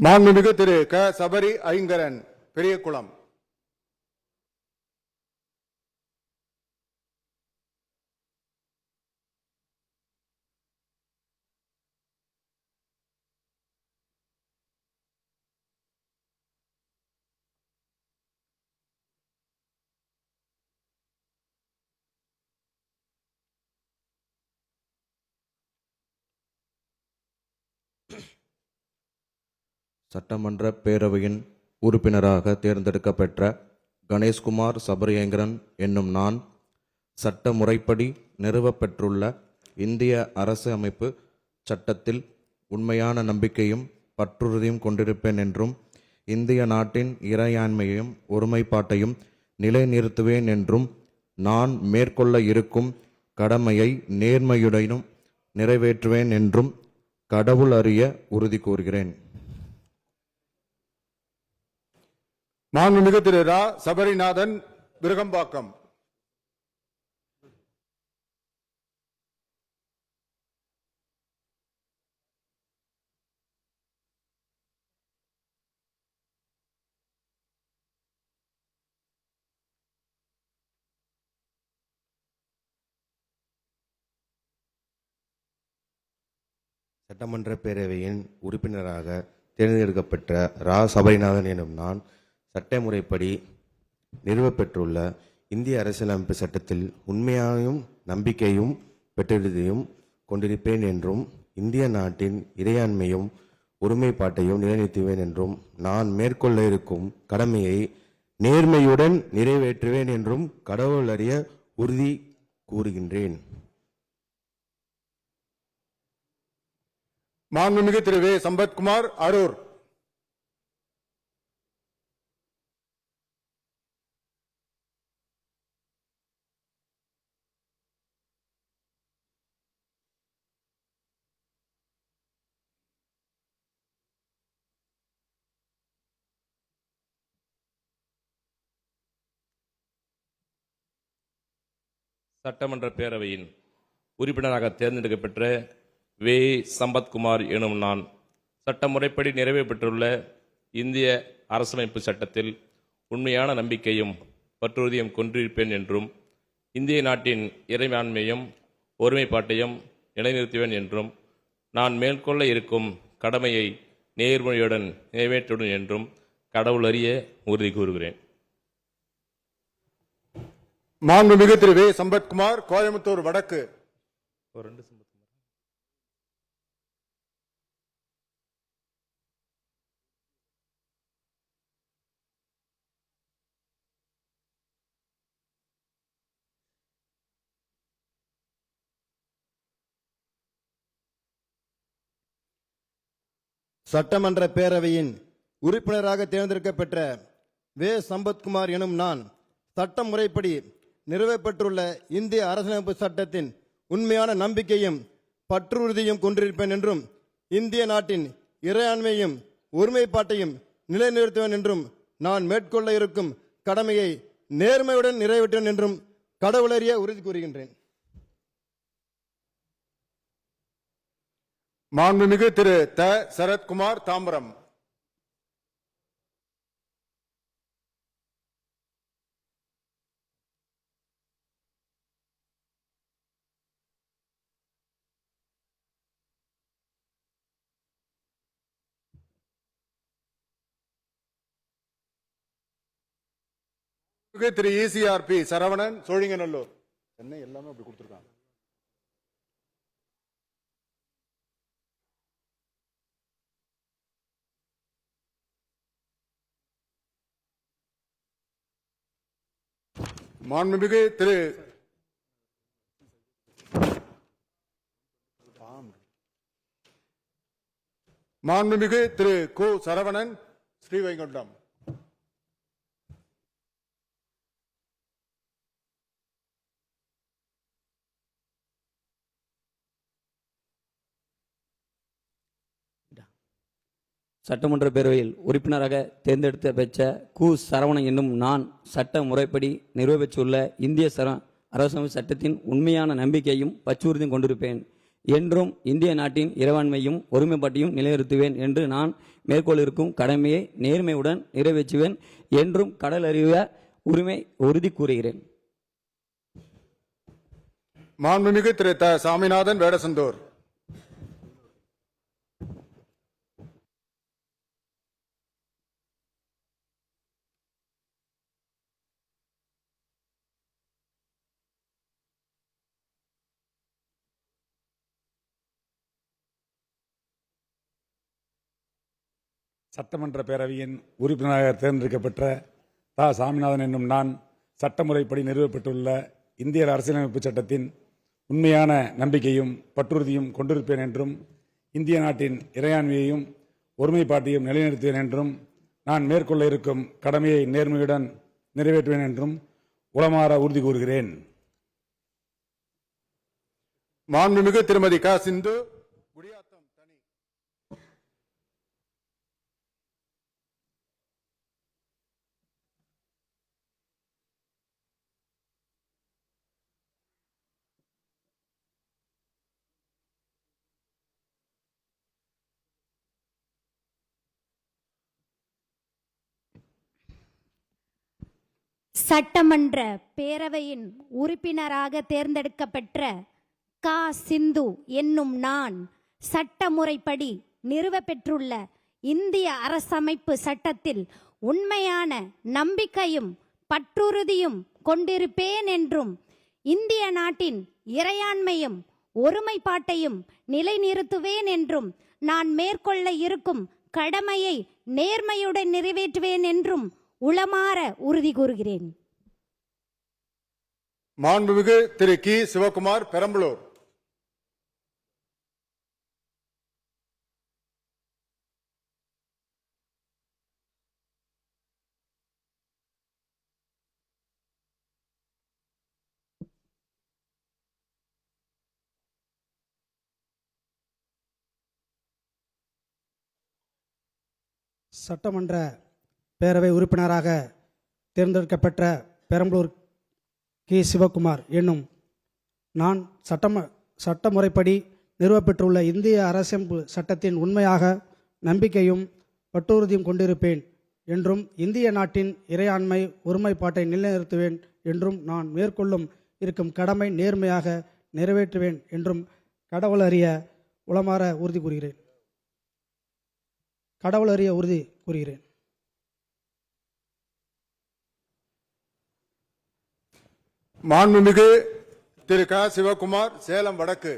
மாண்புமிகு திரு க சபரி ஐங்கரன் பெரியகுளம். சட்டமன்ற பேரவையின் உறுப்பினராக தேர்ந்தெடுக்கப்பெற்ற கணேஷ்குமார் சபரியங்கரன் என்னும் நான் சட்ட முறைப்படி நிறுவப்பெற்றுள்ள இந்திய அரசு அமைப்பு சட்டத்தில் உண்மையான நம்பிக்கையும் பற்றுறுதியும் கொண்டிருப்பேன் என்றும் இந்திய நாட்டின் இறையாண்மையையும் ஒருமைப்பாட்டையும் நிலைநிறுத்துவேன் என்றும் நான் மேற்கொள்ள இருக்கும் கடமையை நேர்மையுடனும் நிறைவேற்றுவேன் என்றும் கடவுள் அறிய உறுதி கூறுகிறேன். மாண்புமிகு திரு ரா சபரிநாதன் விருகம்பாக்கம். சட்டமன்ற பேரவையின் உறுப்பினராக தேர்ந்தெடுக்கப்பட்ட ரா சபரிநாதன் எனும் நான் சட்ட முறைப்படி நிறுவப்பெற்றுள்ள இந்திய அரசியலமைப்பு சட்டத்தில் உண்மையாயும் நம்பிக்கையும் பெற்றுறுதியும் கொண்டிருப்பேன் என்றும் இந்திய நாட்டின் இறையாண்மையும் ஒருமைப்பாட்டையும் நிலைநிறுத்துவேன் என்றும் நான் மேற்கொள்ள இருக்கும் கடமையை நேர்மையுடன் நிறைவேற்றுவேன் என்றும் கடவுள் அறிய உறுதி கூறுகின்றேன். மாண்புமிகு திரு வே சம்பத்குமார் அரூர். சட்டமன்ற பேரவையின் உறுப்பினராக தேர்ந்தெடுக்கப்பெற்ற வே சம்பத்குமார் எனும் நான் சட்ட முறைப்படி நிறைவேற்றப்பட்டுள்ள இந்திய அரசமைப்பு சட்டத்தில் உண்மையான நம்பிக்கையும் பற்றுறுதியும் கொண்டிருப்பேன் என்றும் இந்திய நாட்டின் இறையாண்மையும் ஒருமைப்பாட்டையும் நிலைநிறுத்துவேன் என்றும் நான் மேற்கொள்ள இருக்கும் கடமையை நேர்மையுடன் நிறைவேற்றுவேன் என்றும் கடவுள் அறிய உறுதி கூறுகிறேன். மாண்புமிகு திரு வே சம்பத்குமார் கோயம்புத்தூர் வடக்கு. சட்டமன்ற பேரவையின் உறுப்பினராக தேர்ந்தெடுக்கப்பெற்ற வே சம்பத்குமார் எனும் நான் சட்ட முறைப்படி நிறுவப்பெற்றுள்ள இந்திய அரசியலமைப்பு சட்டத்தின் உண்மையான நம்பிக்கையும் பற்றுறுதியும் கொண்டிருப்பேன் என்றும் இந்திய நாட்டின் இறையாண்மையும் ஒருமைப்பாட்டையும் நிலைநிறுத்துவேன் என்றும் நான் மேற்கொள்ள இருக்கும் கடமையை நேர்மையுடன் நிறைவேற்றுவேன் என்றும் கடவுளறிய உறுதி கூறுகின்றேன். மாண்புமிகு திரு த சரத்குமார் தாம்பரம். திரு ECRP சரவணன் சோழிங்கநல்லூர். சென்னை எல்லாமே அப்படி கொடுத்திருக்காங்க. மாண்புமிகு திரு கு சரவணன் ஸ்ரீவைகுண்டம். சட்டமன்ற பேரவையில் உறுப்பினராக தேர்ந்தெடுத்த பெற்ற கு சரவணன் என்னும் நான் சட்ட முறைப்படி நிறைவேற்றியுள்ள இந்திய அரசமைப்பு சட்டத்தின் உண்மையான நம்பிக்கையும் பற்றுறுதியும் கொண்டிருப்பேன். என்றும் இந்திய நாட்டின் இறையாண்மையும் ஒருமைப்பாட்டையும் நிலைநிறுத்துவேன் என்று நான் மேற்கொள்ள இருக்கும் கடமையை நேர்மையுடன் நிறைவேற்றுவேன் என்றும் கடல் அறிய உறுதி கூறுகிறேன். மாண்புமிகு திரு த. சாமிநாதன் வேடசந்தூர். சட்டமன்ற பேரவையின் உறுப்பினராக தேர்ந்தெடுக்கப்பெற்ற தா. சாமிநாதன் என்னும் நான் சட்டமுறைப்படி நிறுவப்பட்டுள்ள இந்திய அரசியலமைப்பு சட்டத்தின் உண்மையான நம்பிக்கையும் பற்றுறுதியும் கொண்டிருப்பேன் என்றும் இந்திய நாட்டின் இறையாண்மையையும் ஒருமைப்பாட்டையும் நிலைநிறுத்துவேன் என்றும் நான் மேற்கொள்ள இருக்கும் கடமையை நேர்மையுடன் நிறைவேற்றுவேன் என்றும் உளமாற உறுதி கூறுகிறேன். மாண்புமிகு திருமதி க. சிந்து. குடியாத்தம் தனி. சட்டமன்ற பேரவையின் உறுப்பினராக தேர்ந்தெடுக்கப்பெற்ற கா. சிந்து என்னும் நான் சட்டமுறைப்படி நிறுவப்பெற்றுள்ள இந்திய அரசமைப்பு சட்டத்தில் உண்மையான நம்பிக்கையும் பற்றுறுதியும் கொண்டிருப்பேன் என்றும் இந்திய நாட்டின் இறையாண்மையும் ஒருமைப்பாட்டையும் நிலைநிறுத்துவேன் என்றும் நான் மேற்கொள்ள இருக்கும் கடமையை நேர்மையுடன் நிறைவேற்றுவேன் என்றும் உளமாற உறுதி கூறுகிறேன். மாண்புமிகு திரு கி. சிவகுமார் பெரம்பலூர். சட்டமன்ற பேரவை உறுப்பினராக தேர்ந்தெடுக்கப்பெற்ற பெரம்பலூர் கி. சிவகுமார் என்னும் நான் சட்டமுறைப்படி நிறுவப்பெற்றுள்ள இந்திய அரசியமைப்பு சட்டத்தின் உண்மையாக நம்பிக்கையும் பற்றுறுதியும் கொண்டிருப்பேன் என்றும் இந்திய நாட்டின் இறையாண்மை ஒருமைப்பாட்டை நிலைநிறுத்துவேன் என்றும் நான் மேற்கொள்ளும் இருக்கும் கடமை நேர்மையாக நிறைவேற்றுவேன் என்றும் கடவுள் அறிய உறுதி கூறுகிறேன். மாண்புமிகு திரு க. சிவகுமார் சேலம் வடக்கு.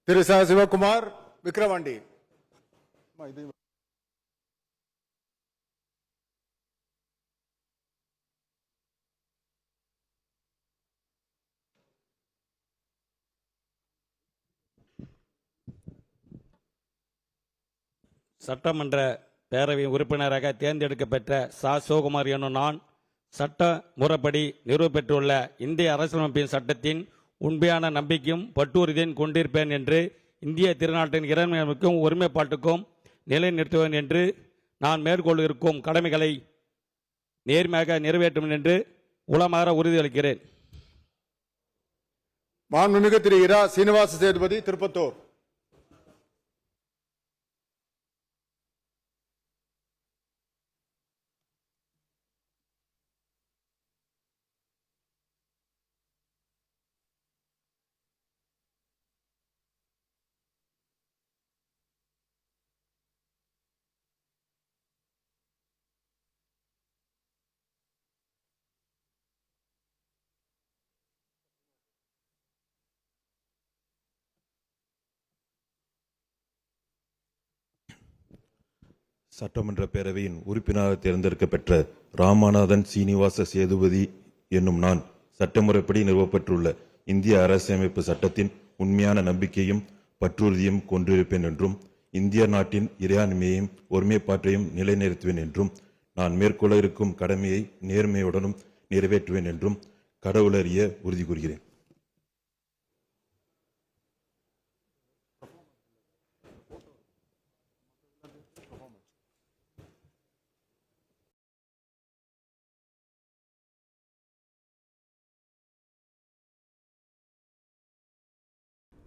திரு ச. சிவகுமார் விக்கிரவாண்டி. சட்டமன்ற பேரவை உறுப்பினராக தேர்ந்தெடுக்கப்பெற்ற ச. சிவகுமார் என்னும் நான் சட்ட முறைப்படி நிறுவப்பெற்றுள்ள இந்திய அரசியலமைப்பின் சட்டத்தின் உண்மையான நம்பிக்கையும் பற்றுறுதியும் கொண்டிருப்பேன் என்று இந்திய திருநாட்டின் இறையாண்மைக்கும் ஒருமைப்பாட்டுக்கும் நிலைநிறுத்துவேன் என்று நான் மேற்கொள்ள இருக்கும் கடமைகளை நேர்மையாக நிறைவேற்றும் என்று உளமாற உறுதியளிக்கிறேன். மாண்புமிகு திரு இரா. சீனிவாச சேதுபதி திருப்பத்தூர். சட்டமன்ற பேரவையின் உறுப்பினராக தேர்ந்தெடுக்கப்பெற்ற ராமநாதன் சீனிவாச சேதுபதி என்னும் நான் சட்டமுறைப்படி நிறுவப்பட்டுள்ள இந்திய அரசியலமைப்பு சட்டத்தின் உண்மையான நம்பிக்கையும் பற்றுறுதியும் கொண்டிருப்பேன் என்றும் இந்திய நாட்டின் இறையாண்மையையும் ஒருமைப்பாட்டையும் நிலைநிறுத்துவேன் என்றும் நான் மேற்கொள்ள இருக்கும் கடமையை நேர்மையுடனும் நிறைவேற்றுவேன் என்றும் கடவுளறிய உறுதி கூறுகிறேன்.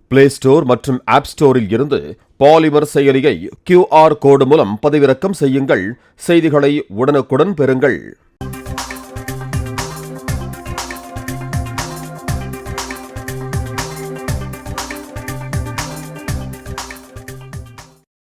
பிளே ஸ்டோர் மற்றும் ஆப் ஸ்டோரில் இருந்து பாலிமர் செயலியை QR கோடு மூலம் பதிவிறக்கம் செய்யுங்கள். செய்திகளை உடனுக்குடன் பெறுங்கள்.